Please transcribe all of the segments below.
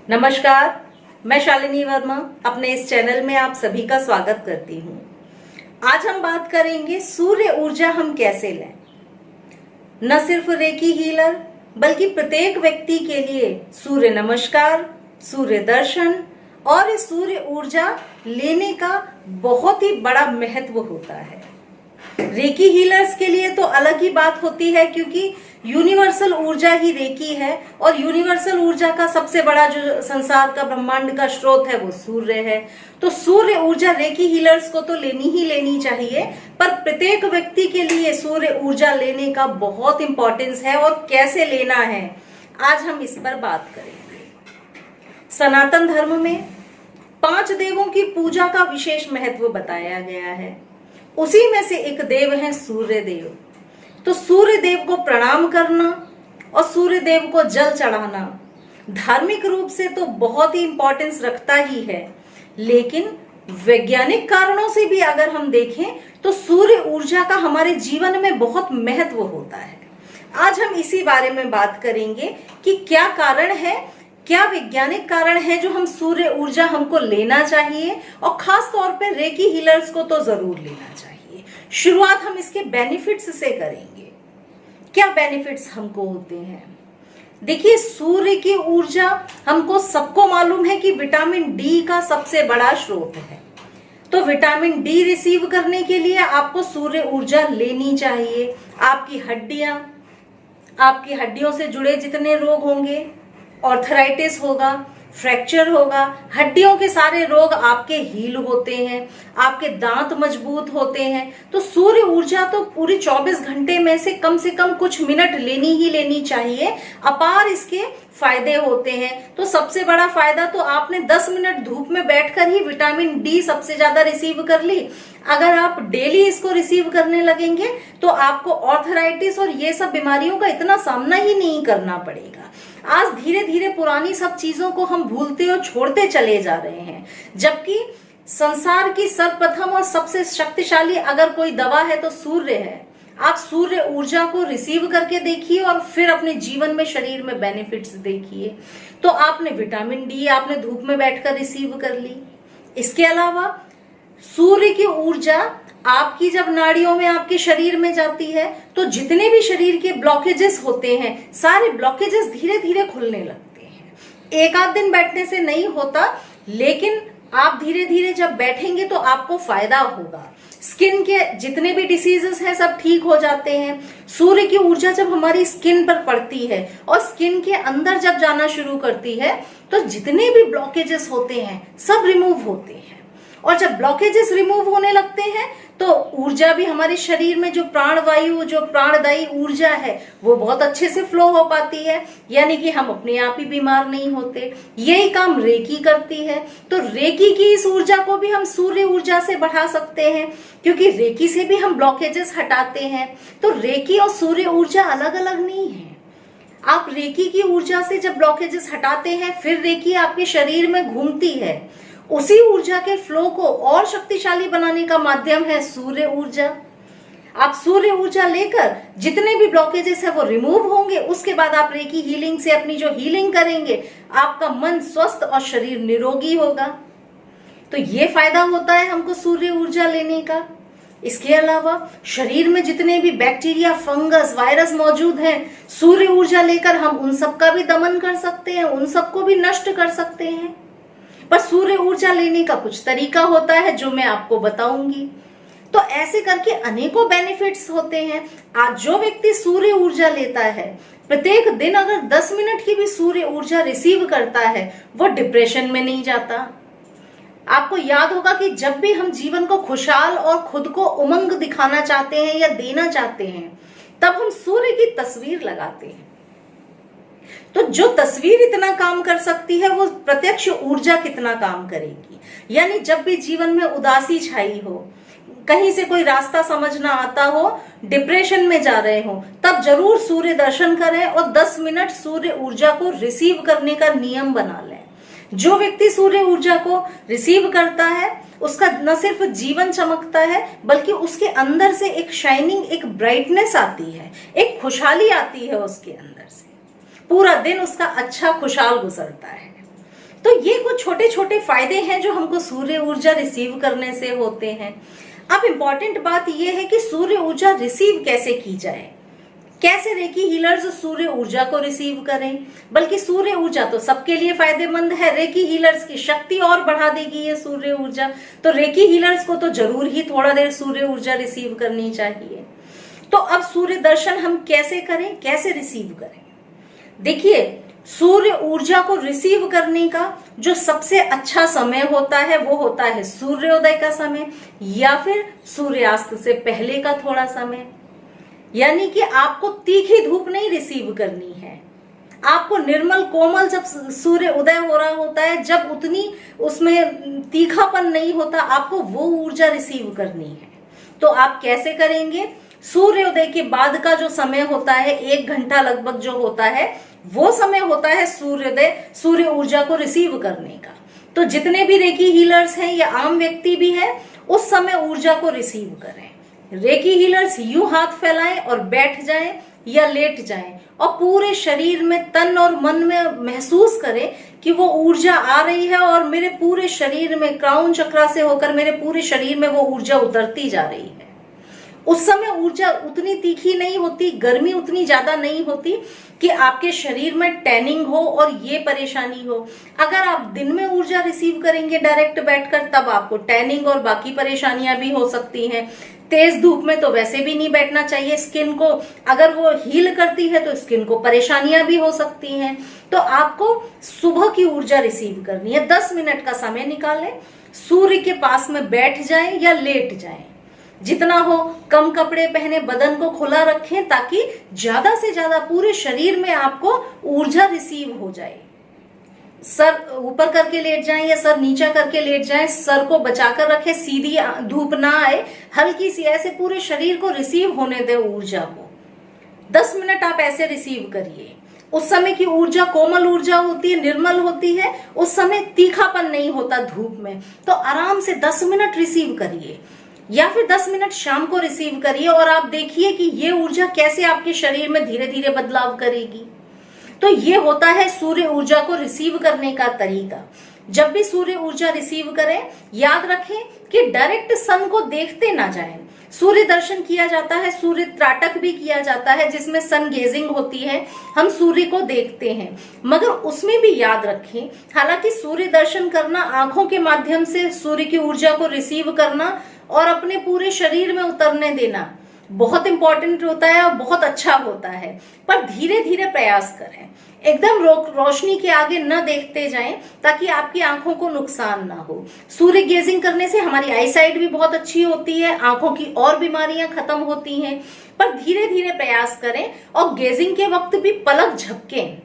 नमस्कार, मैं शालिनी वर्मा अपने इस चैनल में आप सभी का स्वागत करती हूँ। आज हम बात करेंगे सूर्य ऊर्जा हम कैसे लें। न सिर्फ रेकी हीलर बल्कि प्रत्येक व्यक्ति के लिए सूर्य नमस्कार, सूर्य दर्शन और इस सूर्य ऊर्जा लेने का बहुत ही बड़ा महत्व होता है। रेकी हीलर्स के लिए तो अलग ही बात होती है, क्योंकि यूनिवर्सल ऊर्जा ही रेकी है और यूनिवर्सल ऊर्जा का सबसे बड़ा जो संसार का ब्रह्मांड का स्रोत है वो सूर्य है। तो सूर्य ऊर्जा रेकी हीलर्स को तो लेनी ही लेनी चाहिए, पर प्रत्येक व्यक्ति के लिए सूर्य ऊर्जा लेने का बहुत इंपॉर्टेंस है और कैसे लेना है आज हम इस पर बात करेंगे। सनातन धर्म में 5 देवों की पूजा का विशेष महत्व बताया गया है। उसी में से एक देव है सूर्य देव। तो सूर्य देव को प्रणाम करना और सूर्य देव को जल चढ़ाना धार्मिक रूप से तो बहुत ही इंपॉर्टेंस रखता ही है, लेकिन वैज्ञानिक कारणों से भी अगर हम देखें तो सूर्य ऊर्जा का हमारे जीवन में बहुत महत्व होता है। आज हम इसी बारे में बात करेंगे कि क्या कारण है, क्या वैज्ञानिक कारण है जो हम सूर्य ऊर्जा हमको लेना चाहिए और खास तौर पे रेकी हीलर्स को तो जरूर लेना चाहिए। शुरुआत हम इसके बेनिफिट्स से करेंगे। क्या बेनिफिट्स हमको होते हैं? देखिए, सूर्य की ऊर्जा हमको सबको मालूम है कि विटामिन डी का सबसे बड़ा स्रोत है। तो विटामिन डी रिसीव करने के लिए आपको सूर्य ऊर्जा लेनी चाहिए। आपकी हड्डियों से जुड़े जितने रोग होंगे, ऑर्थराइटिस होगा, फ्रैक्चर होगा, हड्डियों के सारे रोग आपके हील होते हैं, आपके दांत मजबूत होते हैं। तो सूर्य ऊर्जा तो पूरी 24 घंटे में से कम कुछ मिनट लेनी ही लेनी चाहिए। अपार इसके फायदे होते हैं। तो सबसे बड़ा फायदा तो आपने 10 मिनट धूप में बैठकर ही विटामिन डी सबसे ज्यादा रिसीव कर ली। अगर आप डेली इसको रिसीव करने लगेंगे तो आपको ऑर्थराइटिस और ये सब बीमारियों का इतना सामना ही नहीं करना पड़ेगा। आज धीरे धीरे पुरानी सब चीजों को हम भूलते और छोड़ते चले जा रहे हैं, जबकि संसार की सर्वप्रथम और सबसे शक्तिशाली अगर कोई दवा है तो सूर्य है। आप सूर्य ऊर्जा को रिसीव करके देखिए और फिर अपने जीवन में, शरीर में बेनिफिट्स देखिए। तो आपने विटामिन डी आपने धूप में बैठकर रिसीव कर ली। इसके अलावा सूर्य की ऊर्जा आपकी जब नाड़ियों में, आपके शरीर में जाती है तो जितने भी शरीर के ब्लॉकेजेस होते हैं, सारे ब्लॉकेजेस धीरे धीरे खुलने लगते हैं। एक आध दिन बैठने से नहीं होता, लेकिन आप धीरे धीरे जब बैठेंगे तो आपको फायदा होगा। स्किन के जितने भी डिसीजेस हैं सब ठीक हो जाते हैं। सूर्य की ऊर्जा जब हमारी स्किन पर पड़ती है और स्किन के अंदर जब जाना शुरू करती है तो जितने भी ब्लॉकेजेस होते हैं सब रिमूव होते हैं। और जब ब्लॉकेजेस रिमूव होने लगते हैं तो ऊर्जा भी हमारे शरीर में, जो प्राणवायु, जो प्राणदायी ऊर्जा है वो बहुत अच्छे से फ्लो हो पाती है, यानी कि हम अपने आप ही बीमार नहीं होते। यही काम रेकी करती है। तो रेकी की इस ऊर्जा को भी हम सूर्य ऊर्जा से बढ़ा सकते हैं, क्योंकि रेकी से भी हम ब्लॉकेजेस हटाते हैं। तो रेकी और सूर्य ऊर्जा अलग अलग नहीं है। आप रेकी की ऊर्जा से जब ब्लॉकेजेस हटाते हैं, फिर रेकी आपके शरीर में घूमती है। उसी ऊर्जा के फ्लो को और शक्तिशाली बनाने का माध्यम है सूर्य ऊर्जा। आप सूर्य ऊर्जा लेकर जितने भी ब्लॉकेजेस है वो रिमूव होंगे। उसके बाद आप रेकी हीलिंग से अपनी जो हीलिंग करेंगे, आपका मन स्वस्थ और शरीर निरोगी होगा। तो ये फायदा होता है हमको सूर्य ऊर्जा लेने का। इसके अलावा शरीर में जितने भी बैक्टीरिया, फंगस, वायरस मौजूद हैं, सूर्य ऊर्जा लेकर हम उन सबका भी दमन कर सकते हैं, उन सबको भी नष्ट कर सकते हैं। पर सूर्य ऊर्जा लेने का कुछ तरीका होता है जो मैं आपको बताऊंगी। तो ऐसे करके अनेकों बेनिफिट्स होते हैं। आज जो व्यक्ति सूर्य ऊर्जा लेता है, प्रत्येक दिन अगर 10 मिनट की भी सूर्य ऊर्जा रिसीव करता है, वो डिप्रेशन में नहीं जाता। आपको याद होगा कि जब भी हम जीवन को खुशहाल और खुद को उमंग दिखाना चाहते हैं या देना चाहते हैं, तब हम सूर्य की तस्वीर लगाते हैं। तो जो तस्वीर इतना काम कर सकती है, वो प्रत्यक्ष ऊर्जा कितना काम करेगी। यानी जब भी जीवन में उदासी छाई हो, कहीं से कोई रास्ता समझ ना आता हो, डिप्रेशन में जा रहे हो, तब जरूर सूर्य दर्शन करें और 10 मिनट सूर्य ऊर्जा को रिसीव करने का नियम बना लें। जो व्यक्ति सूर्य ऊर्जा को रिसीव करता है, उसका न सिर्फ जीवन चमकता है, बल्कि उसके अंदर से एक शाइनिंग, एक ब्राइटनेस आती है, एक खुशहाली आती है उसके अंदर से। पूरा दिन उसका अच्छा खुशहाल गुजरता है। तो ये कुछ छोटे छोटे फायदे हैं जो हमको सूर्य ऊर्जा रिसीव करने से होते हैं। अब इम्पॉर्टेंट बात यह है कि सूर्य ऊर्जा रिसीव कैसे की जाए, कैसे रेकी हीलर्स सूर्य ऊर्जा को रिसीव करें। बल्कि सूर्य ऊर्जा तो सबके लिए फायदेमंद है, रेकी हीलर्स की शक्ति और बढ़ा देगी ये सूर्य ऊर्जा, तो रेकी हीलर्स को तो जरूर ही थोड़ा देर सूर्य ऊर्जा रिसीव करनी चाहिए। तो अब सूर्य दर्शन हम कैसे करें, कैसे रिसीव करें? देखिए, सूर्य ऊर्जा को रिसीव करने का जो सबसे अच्छा समय होता है वो होता है सूर्योदय का समय या फिर सूर्यास्त से पहले का थोड़ा समय। यानी कि आपको तीखी धूप नहीं रिसीव करनी है, आपको निर्मल कोमल जब सूर्य उदय हो रहा होता है, जब उतनी उसमें तीखापन नहीं होता, आपको वो ऊर्जा रिसीव करनी है। तो आप कैसे करेंगे? सूर्योदय के बाद का जो समय होता है, 1 घंटा लगभग जो होता है, वो समय होता है सूर्य ऊर्जा को रिसीव करने का। तो जितने भी रेकी हीलर्स हैं या आम व्यक्ति भी है, उस समय ऊर्जा को रिसीव करें। रेकी हीलर्स यूं हाथ फैलाएं और बैठ जाएं या लेट जाएं और पूरे शरीर में, तन और मन में महसूस करें कि वो ऊर्जा आ रही है और मेरे पूरे शरीर में, क्राउन चक्रा से होकर मेरे पूरे शरीर में वो ऊर्जा उतरती जा रही है। उस समय ऊर्जा उतनी तीखी नहीं होती, गर्मी उतनी ज्यादा नहीं होती कि आपके शरीर में टैनिंग हो और ये परेशानी हो। अगर आप दिन में ऊर्जा रिसीव करेंगे डायरेक्ट बैठकर, तब आपको टैनिंग और बाकी परेशानियां भी हो सकती हैं। तेज धूप में तो वैसे भी नहीं बैठना चाहिए, स्किन को अगर वो हील करती है तो स्किन को परेशानियां भी हो सकती हैं। तो आपको सुबह की ऊर्जा रिसीव करनी है। 10 मिनट का समय निकालें, सूर्य के पास में बैठ जाएं या लेट जाएं, जितना हो कम कपड़े पहने, बदन को खुला रखें ताकि ज्यादा से ज्यादा पूरे शरीर में आपको ऊर्जा रिसीव हो जाए। सर ऊपर करके लेट जाएं या सर नीचा करके लेट जाएं, सर को बचाकर रखें, सीधी धूप ना आए, हल्की सी ऐसे पूरे शरीर को रिसीव होने दें ऊर्जा को। 10 मिनट आप ऐसे रिसीव करिए। उस समय की ऊर्जा कोमल ऊर्जा होती है, निर्मल होती है, उस समय तीखापन नहीं होता धूप में। तो आराम से 10 मिनट रिसीव करिए या फिर 10 मिनट शाम को रिसीव करिए और आप देखिए कि ये ऊर्जा कैसे आपके शरीर में धीरे धीरे बदलाव करेगी। तो ये होता है सूर्य ऊर्जा को रिसीव करने का तरीका। जब भी सूर्य ऊर्जा रिसीव करें, याद रखें कि डायरेक्ट सन को देखते ना जाएं। सूर्य दर्शन किया जाता है, सूर्य त्राटक भी किया जाता है जिसमें सन गेजिंग होती है, हम सूर्य को देखते हैं। मगर उसमें भी याद रखें, हालांकि सूर्य दर्शन करना, आंखों के माध्यम से सूर्य की ऊर्जा को रिसीव करना और अपने पूरे शरीर में उतरने देना बहुत इंपॉर्टेंट होता है और बहुत अच्छा होता है, पर धीरे धीरे प्रयास करें। एकदम रोशनी के आगे न देखते जाएं ताकि आपकी आंखों को नुकसान ना हो। सूर्य गेजिंग करने से हमारी आई साइट भी बहुत अच्छी होती है, आंखों की और बीमारियां खत्म होती हैं, पर धीरे धीरे प्रयास करें और गेजिंग के वक्त भी पलक झपकें।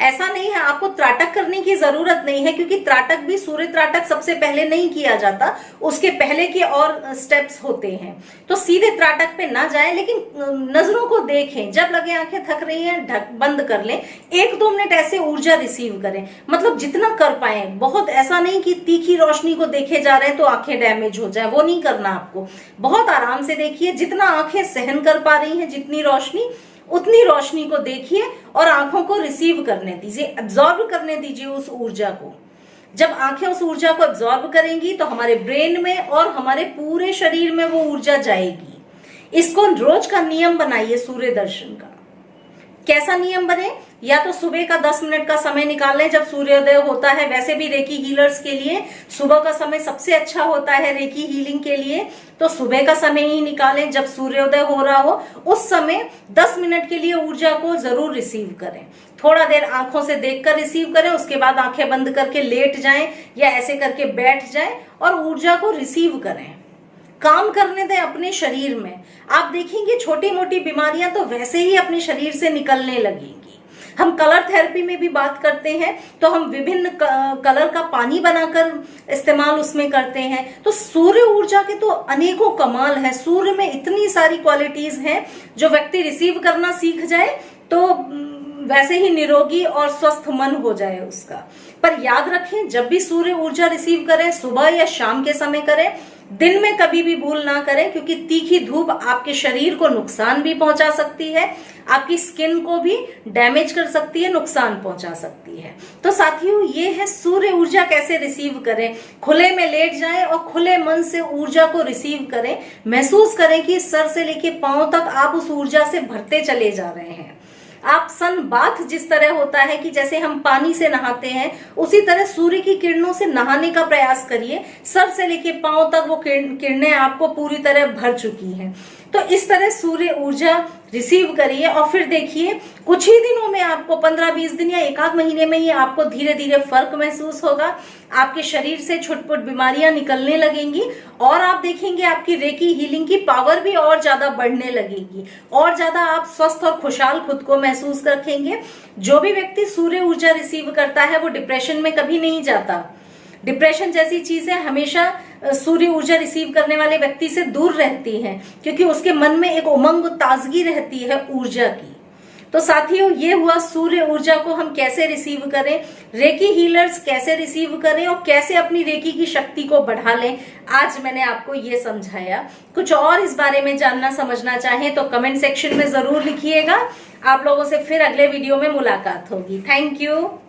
ऐसा नहीं है, आपको त्राटक करने की जरूरत नहीं है, क्योंकि त्राटक भी सूर्य त्राटक सबसे पहले नहीं किया जाता, उसके पहले के और स्टेप्स होते हैं। तो सीधे त्राटक पे ना जाएं, लेकिन नजरों को देखें। जब लगे आंखें थक रही हैं, बंद कर लें, 1-2 मिनट ऐसे ऊर्जा रिसीव करें, मतलब जितना कर पाए। बहुत ऐसा नहीं कि तीखी रोशनी को देखे जा रहे हैं तो आंखें डैमेज हो जाए, वो नहीं करना आपको। बहुत आराम से देखिए, जितना आंखें सहन कर पा रही हैं, जितनी रोशनी, उतनी रोशनी को देखिए और आंखों को रिसीव करने दीजिए, एब्जॉर्ब करने दीजिए उस ऊर्जा को। जब आंखें उस ऊर्जा को एब्जॉर्ब करेंगी तो हमारे ब्रेन में और हमारे पूरे शरीर में वो ऊर्जा जाएगी। इसको रोज का नियम बनाइए सूर्य दर्शन का। कैसा नियम बने? या तो सुबह का 10 मिनट का समय निकाल लें जब सूर्योदय होता है। वैसे भी रेकी हीलर्स के लिए सुबह का समय सबसे अच्छा होता है रेकी हीलिंग के लिए, तो सुबह का समय ही निकालें जब सूर्योदय हो रहा हो। उस समय 10 मिनट के लिए ऊर्जा को जरूर रिसीव करें। थोड़ा देर आंखों से देखकर रिसीव करें, उसके बाद आंखें बंद करके लेट जाएं या ऐसे करके बैठ जाएं और ऊर्जा को रिसीव करें। काम करने दें अपने शरीर में। आप देखेंगे छोटी मोटी बीमारियां तो वैसे ही अपने शरीर से निकलने लगेंगी। हम कलर थेरेपी में भी बात करते हैं, तो हम विभिन्न कलर का पानी बनाकर इस्तेमाल उसमें करते हैं। तो सूर्य ऊर्जा के तो अनेकों कमाल है। सूर्य में इतनी सारी क्वालिटीज हैं, जो व्यक्ति रिसीव करना सीख जाए तो वैसे ही निरोगी और स्वस्थ मन हो जाए उसका। पर याद रखें, जब भी सूर्य ऊर्जा रिसीव करें, सुबह या शाम के समय करें, दिन में कभी भी भूल ना करें, क्योंकि तीखी धूप आपके शरीर को नुकसान भी पहुंचा सकती है, आपकी स्किन को भी डैमेज कर सकती है, नुकसान पहुंचा सकती है। तो साथियों, ये है सूर्य ऊर्जा कैसे रिसीव करें। खुले में लेट जाएं और खुले मन से ऊर्जा को रिसीव करें। महसूस करें कि सर से लेके पांव तक आप उस ऊर्जा से भरते चले जा रहे हैं। आप सन बाथ जिस तरह होता है कि जैसे हम पानी से नहाते हैं, उसी तरह सूर्य की किरणों से नहाने का प्रयास करिए। सर से लेके पांव तक वो किरणें आपको पूरी तरह भर चुकी हैं। तो इस तरह सूर्य ऊर्जा रिसीव करिए और फिर देखिए कुछ ही दिनों में आपको 15-20 दिन या एक आध महीने में ही आपको धीरे धीरे फर्क महसूस होगा। आपके शरीर से छुटपुट बीमारियां निकलने लगेंगी और आप देखेंगे आपकी रेकी हीलिंग की पावर भी और ज्यादा बढ़ने लगेगी, और ज्यादा आप स्वस्थ और खुशहाल खुद को महसूस रखेंगे। जो भी व्यक्ति सूर्य ऊर्जा रिसीव करता है वो डिप्रेशन में कभी नहीं जाता। डिप्रेशन जैसी चीजें हमेशा सूर्य ऊर्जा रिसीव करने वाले व्यक्ति से दूर रहती हैं, क्योंकि उसके मन में एक उमंग ताजगी रहती है ऊर्जा की। तो साथियों, ये हुआ सूर्य ऊर्जा को हम कैसे रिसीव करें, रेकी हीलर्स कैसे रिसीव करें और कैसे अपनी रेकी की शक्ति को बढ़ा लें। आज मैंने आपको ये समझाया। कुछ और इस बारे में जानना समझना चाहें तो कमेंट सेक्शन में जरूर लिखिएगा। आप लोगों से फिर अगले वीडियो में मुलाकात होगी। Thank you.